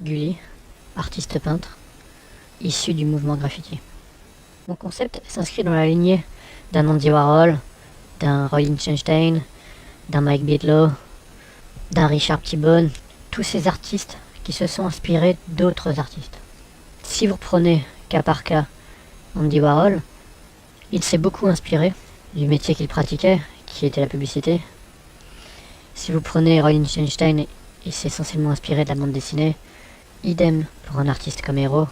Gully, artiste peintre, issu du mouvement graffiti. Mon concept s'inscrit dans la lignée d'un Andy Warhol, d'un Roy Lichtenstein, d'un Mike Bigelow, d'un Richard T-Bone, tous ces artistes qui se sont inspirés d'autres artistes. Si vous prenez cas par cas Andy Warhol, il s'est beaucoup inspiré du métier qu'il pratiquait, qui était la publicité. Si vous prenez Roy Lichtenstein, il s'est essentiellement inspiré de la bande dessinée. Idem pour un artiste comme Hero.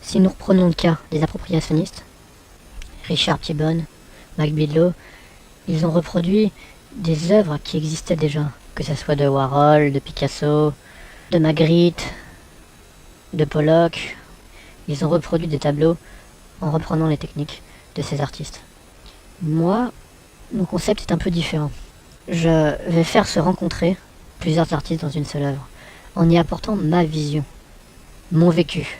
Si nous reprenons le cas des appropriationnistes, Richard T-Bone, Mike Bigelow, ils ont reproduit des œuvres qui existaient déjà, que ce soit de Warhol, de Picasso, de Magritte, de Pollock. Ils ont reproduit des tableaux en reprenant les techniques de ces artistes. Moi, mon concept est un peu différent. Je vais faire se rencontrer plusieurs artistes dans une seule œuvre, en y apportant ma vision, mon vécu,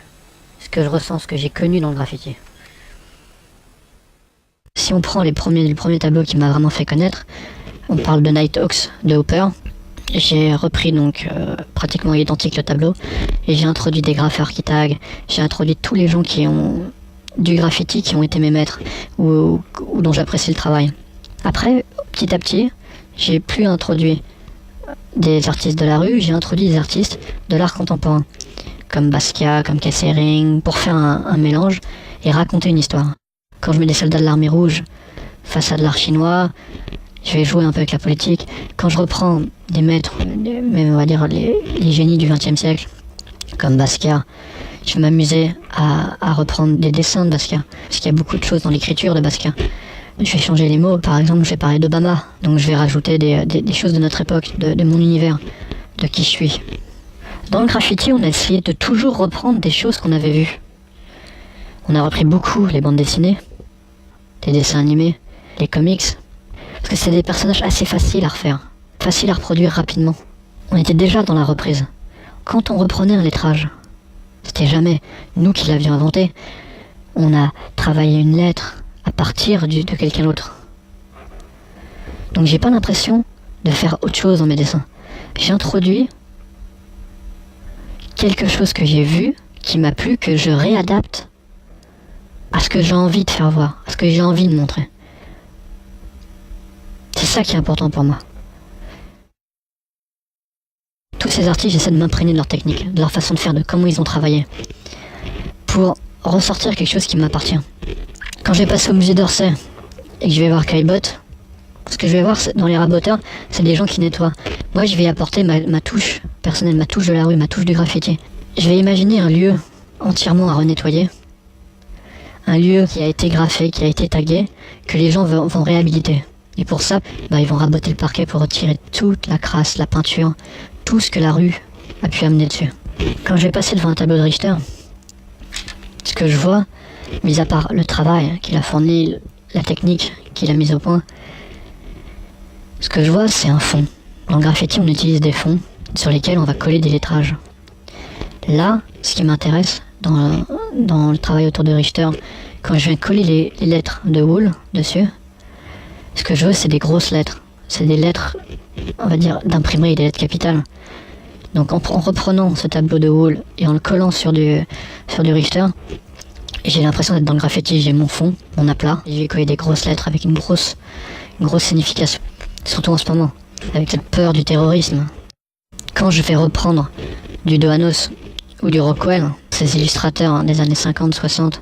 ce que je ressens, ce que j'ai connu dans le graffiti. Si on prend le premier tableau qui m'a vraiment fait connaître, on parle de Nighthawks de Hooper. J'ai repris donc pratiquement identique le tableau et j'ai introduit des graffeurs qui taguent, j'ai introduit tous les gens qui ont du graffiti, qui ont été mes maîtres ou dont j'apprécie le travail. Après, petit à petit, j'ai plus introduit des artistes de la rue, j'ai introduit des artistes de l'art contemporain, comme Basquiat, comme Kessering, pour faire un mélange et raconter une histoire. Quand je mets des soldats de l'armée rouge face à de l'art chinois, je vais jouer un peu avec la politique. Quand je reprends des maîtres, même on va dire les génies du XXe siècle, comme Basquiat, je vais m'amuser à reprendre des dessins de Basquiat, parce qu'il y a beaucoup de choses dans l'écriture de Basquiat. Je vais changer les mots, par exemple je vais parler d'Obama, donc je vais rajouter des choses de notre époque, de mon univers, de qui je suis. Dans le graffiti, on a essayé de toujours reprendre des choses qu'on avait vues. On a repris beaucoup les bandes dessinées, les dessins animés, les comics, parce que c'est des personnages assez faciles à refaire, faciles à reproduire rapidement. On était déjà dans la reprise. Quand on reprenait un lettrage, c'était jamais nous qui l'avions inventé. On a travaillé une lettre à partir de quelqu'un d'autre. Donc j'ai pas l'impression de faire autre chose dans mes dessins. J'ai introduit quelque chose que j'ai vu, qui m'a plu, que je réadapte à ce que j'ai envie de faire voir, à ce que j'ai envie de montrer. C'est ça qui est important pour moi. Tous ces artistes, j'essaie de m'imprégner de leur technique, de leur façon de faire, de comment ils ont travaillé, pour ressortir quelque chose qui m'appartient. Quand je vais passer au musée d'Orsay et que je vais voir Caillebotte, ce que je vais voir dans les raboteurs, c'est des gens qui nettoient. Moi, je vais apporter ma touche personnelle, ma touche de la rue, ma touche du graffiti. Je vais imaginer un lieu entièrement à renettoyer, un lieu qui a été graffé, qui a été tagué, que les gens vont réhabiliter. Et pour ça, ils vont raboter le parquet pour retirer toute la crasse, la peinture, tout ce que la rue a pu amener dessus. Quand je vais passer devant un tableau de Richter, ce que je vois, mis à part le travail qu'il a fourni, la technique qu'il a mise au point, ce que je vois, c'est un fond. Dans le graffiti, on utilise des fonds sur lesquels on va coller des lettrages. Là, ce qui m'intéresse dans le travail autour de Richter, quand je vais coller les lettres de Wool dessus, ce que je veux, c'est des grosses lettres. C'est des lettres, on va dire, d'imprimerie, des lettres capitales. Donc en reprenant ce tableau de Wool et en le collant sur du Richter, j'ai l'impression d'être dans le graffiti. J'ai mon fond, mon aplat, et je vais coller des grosses lettres avec une grosse signification. Surtout en ce moment, avec cette peur du terrorisme. Quand je vais reprendre du Dohanos ou du Rockwell, ces illustrateurs des années 50-60,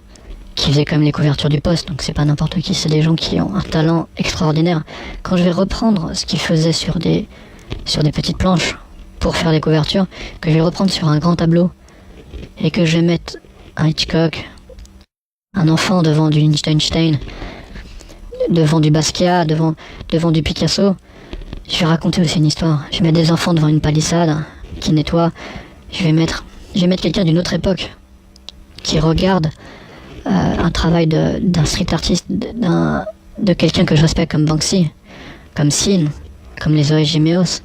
qui faisaient quand même les couvertures du Poste, donc c'est pas n'importe qui, c'est des gens qui ont un talent extraordinaire. Quand je vais reprendre ce qu'ils faisaient sur des petites planches pour faire les couvertures, que je vais reprendre sur un grand tableau, et que je vais mettre un Hitchcock, un enfant devant du Lichtenstein, devant du Basquiat, devant du Picasso, je vais raconter aussi une histoire. Je vais mettre des enfants devant une palissade qui nettoient. Je vais mettre quelqu'un d'une autre époque qui regarde un travail d'un street artiste, de quelqu'un que je respecte comme Banksy, comme Sin, comme les OSG-Meos.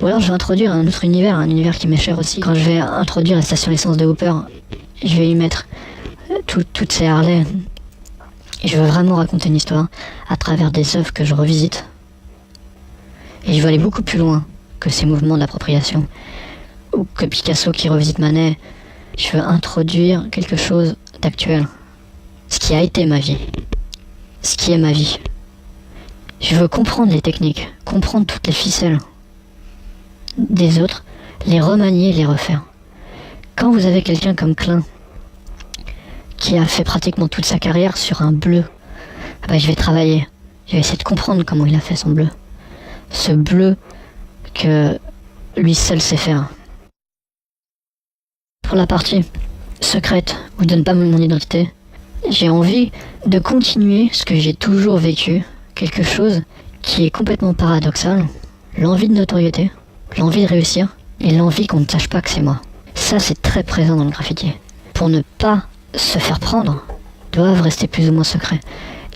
Ou alors je vais introduire un autre univers, un univers qui m'est cher aussi. Quand je vais introduire la station essence de Hooper, je vais y mettre toutes ces Harley. Et je veux vraiment raconter une histoire à travers des œuvres que je revisite. Et je veux aller beaucoup plus loin que ces mouvements d'appropriation. ou que Picasso qui revisite Manet. Je veux introduire quelque chose d'actuel. Ce qui a été ma vie. Ce qui est ma vie. Je veux comprendre les techniques, comprendre toutes les ficelles des autres, les remanier, les refaire. Quand vous avez quelqu'un comme Klein, qui a fait pratiquement toute sa carrière sur un bleu, je vais travailler. Je vais essayer de comprendre comment il a fait son bleu. Ce bleu que lui seul sait faire. Pour la partie secrète, où je donne pas mon identité, j'ai envie de continuer ce que j'ai toujours vécu, quelque chose qui est complètement paradoxal, l'envie de notoriété, l'envie de réussir, et l'envie qu'on ne sache pas que c'est moi. Ça, c'est très présent dans le graffiti. Pour ne pas se faire prendre, doivent rester plus ou moins secrets,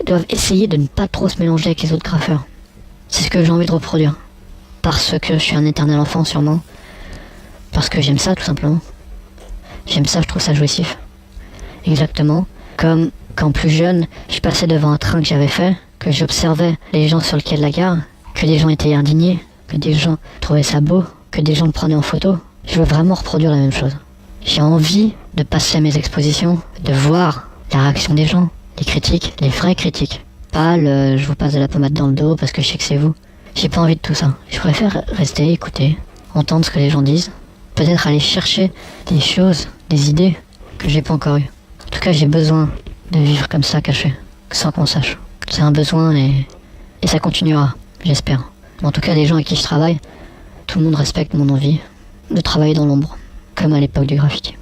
doivent essayer de ne pas trop se mélanger avec les autres graffeurs. C'est ce que j'ai envie de reproduire. Parce que je suis un éternel enfant, sûrement. Parce que j'aime ça, tout simplement. J'aime ça, je trouve ça jouissif. Exactement. Comme quand plus jeune, je passais devant un train que j'avais fait, que j'observais les gens sur le quai de la gare, que des gens étaient indignés, que des gens trouvaient ça beau, que des gens le prenaient en photo. Je veux vraiment reproduire la même chose. J'ai envie de passer à mes expositions, de voir la réaction des gens, les critiques, les vraies critiques. Pas le je vous passe de la pommade dans le dos parce que je sais que c'est vous. J'ai pas envie de tout ça. Je préfère rester, écouter, entendre ce que les gens disent. Peut-être aller chercher des choses, des idées que j'ai pas encore eues. En tout cas, j'ai besoin de vivre comme ça, caché, sans qu'on sache. C'est un besoin et ça continuera, j'espère. En tout cas, les gens avec qui je travaille, tout le monde respecte mon envie de travailler dans l'ombre, comme à l'époque du graffiti.